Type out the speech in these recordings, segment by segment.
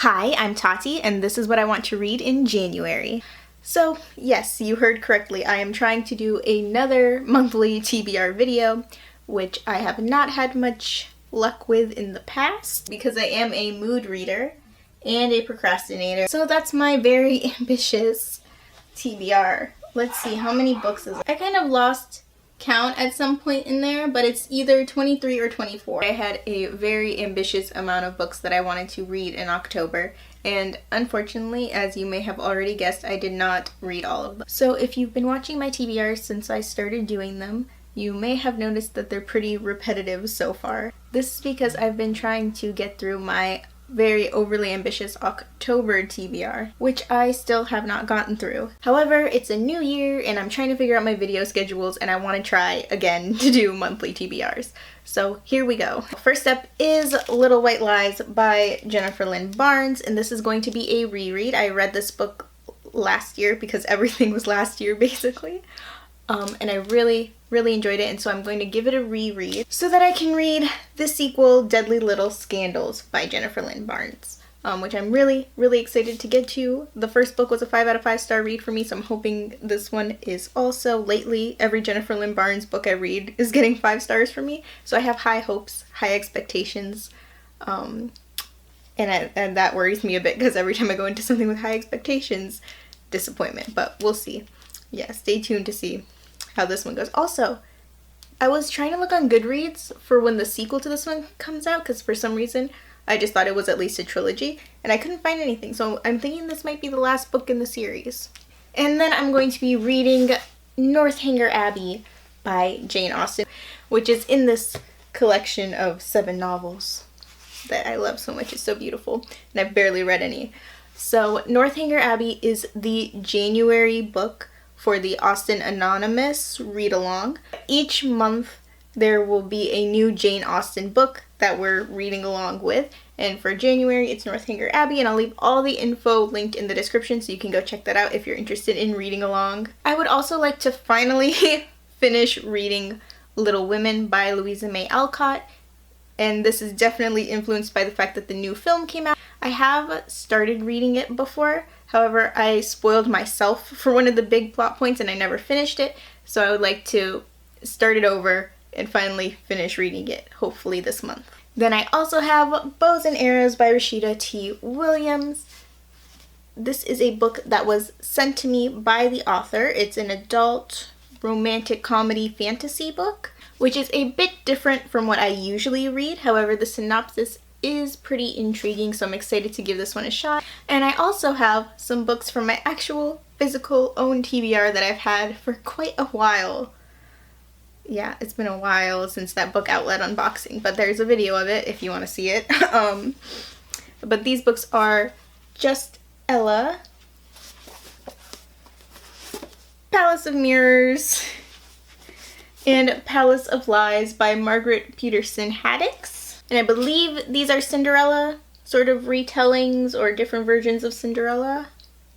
Hi, I'm Tati, and this is what I want to read in January. So, yes, you heard correctly. I am trying to do another monthly TBR video, which I have not had much luck with in the past because I am a mood reader and a procrastinator. So that's my very ambitious TBR. Let's see, how many books is it? I kind of lost count at some point in there, but it's either 23 or 24. I had a very ambitious amount of books that I wanted to read in October, and unfortunately, as you may have already guessed, I did not read all of them. So if you've been watching my TBRs since I started doing them, you may have noticed that they're pretty repetitive so far. This is because I've been trying to get through my very overly ambitious October TBR, which I still have not gotten through. However, it's a new year and I'm trying to figure out my video schedules and I want to try again to do monthly TBRs. So here we go. First up is Little White Lies by Jennifer Lynn Barnes, and this is going to be a reread. I read this book last year because everything was last year basically. And I really enjoyed it, and so I'm going to give it a reread so that I can read the sequel, Deadly Little Scandals by Jennifer Lynn Barnes, which I'm really excited to get to. The first book was a 5 out of 5 star read for me, so I'm hoping this one is also. Lately, every Jennifer Lynn Barnes book I read is getting 5 stars for me, so I have high hopes, high expectations, and that worries me a bit because every time I go into something with high expectations, disappointment, but we'll see. Yeah, stay tuned to see how this one goes. Also, I was trying to look on Goodreads for when the sequel to this one comes out because for some reason I just thought it was at least a trilogy and I couldn't find anything, so I'm thinking this might be the last book in the series. And then I'm going to be reading Northanger Abbey by Jane Austen, which is in this collection of 7 novels that I love so much. It's so beautiful and I've barely read any. So Northanger Abbey is the January book for the Austen Anonymous read-along. Each month there will be a new Jane Austen book that we're reading along with, and for January it's Northanger Abbey, and I'll leave all the info linked in the description so you can go check that out if you're interested in reading along. I would also like to finally finish reading Little Women by Louisa May Alcott, and this is definitely influenced by the fact that the new film came out. I have started reading it before, however, I spoiled myself for one of the big plot points and I never finished it, so I would like to start it over and finally finish reading it, hopefully this month. Then I also have Bows and Arrows by Rashida T. Williams. This is a book that was sent to me by the author. It's an adult romantic comedy fantasy book, which is a bit different from what I usually read. However, the synopsis is pretty intriguing, so I'm excited to give this one a shot. And I also have some books from my actual physical own TBR that I've had for quite a while. Yeah, it's been a while since that book outlet unboxing, but there's a video of it if you want to see it. But these books are Just Ella, Palace of Mirrors, and Palace of Lies by Margaret Peterson Haddix. And I believe these are Cinderella sort of retellings or different versions of Cinderella,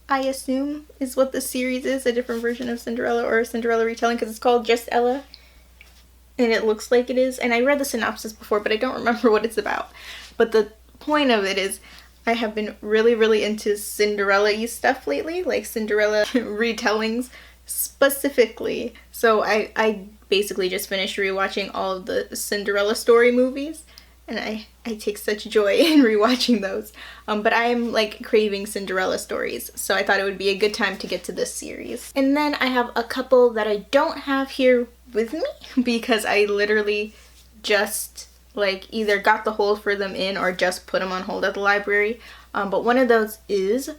I assume is what this series is, a different version of Cinderella or a Cinderella retelling because it's called Just Ella. And it looks like it is. And I read the synopsis before, but I don't remember what it's about. But the point of it is I have been really into Cinderella-y stuff lately, like Cinderella retellings specifically. So I basically just finished rewatching all of the Cinderella story movies. And I take such joy in rewatching those. But I'm like craving Cinderella stories, so I thought it would be a good time to get to this series. And then I have a couple that I don't have here with me because I literally just like either got the hold for them in or just put them on hold at the library. But one of those is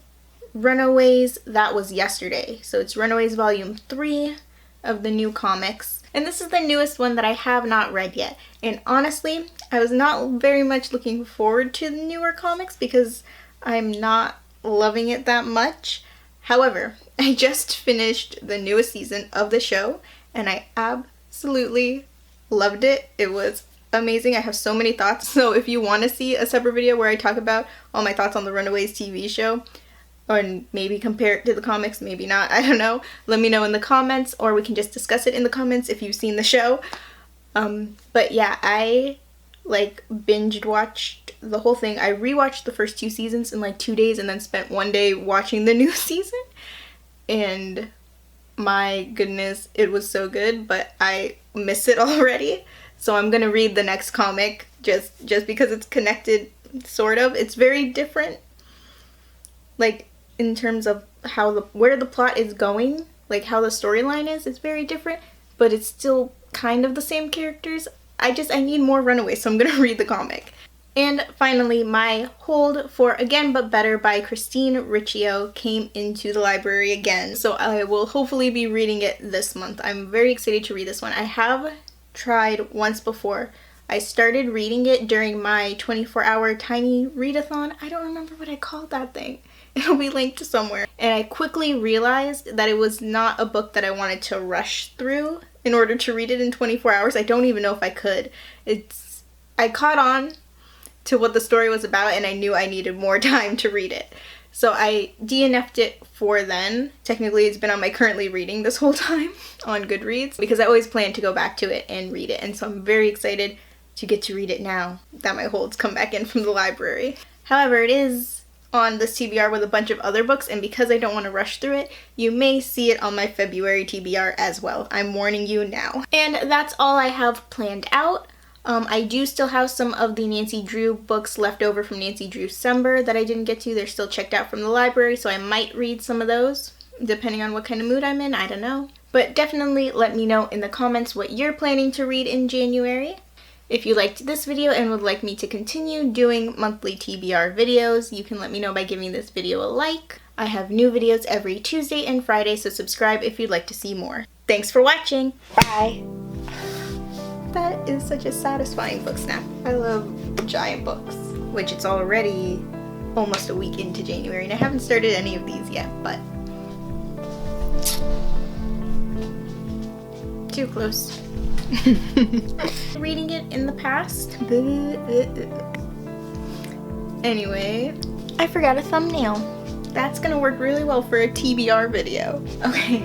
Runaways That Was Yesterday. So it's Runaways Volume 3 of the new comics. And this is the newest one that I have not read yet. And honestly, I was not very much looking forward to the newer comics because I'm not loving it that much. However, I just finished the newest season of the show and I absolutely loved it. It was amazing. I have so many thoughts. So if you want to see a separate video where I talk about all my thoughts on the Runaways TV show, or maybe compare it to the comics, maybe not, I don't know. Let me know in the comments, or we can just discuss it in the comments if you've seen the show. But yeah, I like binge watched the whole thing. I rewatched the first 2 seasons in like 2 days and then spent 1 day watching the new season. And my goodness, it was so good, but I miss it already. So I'm gonna read the next comic just because it's connected, sort of. It's very different, like in terms of where the plot is going, like how the storyline is. It's very different, but it's still kind of the same characters. I need more Runaways, so I'm gonna read the comic. And finally, my hold for Again But Better by Christine Riccio came into the library again. So I will hopefully be reading it this month. I'm very excited to read this one. I have tried once before. I started reading it during my 24-hour tiny readathon. I don't remember what I called that thing. It'll be linked somewhere. And I quickly realized that it was not a book that I wanted to rush through in order to read it in 24 hours. I don't even know if I could. I caught on to what the story was about, and I knew I needed more time to read it. So I DNF'd it for then. Technically, it's been on my currently reading this whole time on Goodreads, because I always plan to go back to it and read it. And so I'm very excited to get to read it now that my holds come back in from the library. However, it is on this TBR with a bunch of other books, and because I don't want to rush through it, you may see it on my February TBR as well. I'm warning you now. And that's all I have planned out. I do still have some of the Nancy Drew books left over from Nancy Drew December that I didn't get to. They're still checked out from the library, so I might read some of those, depending on what kind of mood I'm in. I don't know. But definitely let me know in the comments what you're planning to read in January. If you liked this video and would like me to continue doing monthly TBR videos, you can let me know by giving this video a like. I have new videos every Tuesday and Friday, so subscribe if you'd like to see more. Thanks for watching. Bye! That is such a satisfying book snap. I love giant books, which it's already almost a week into January, and I haven't started any of these yet, but too close. Reading it in the past. Anyway, I forgot a thumbnail. That's gonna work really well for a TBR video. Okay.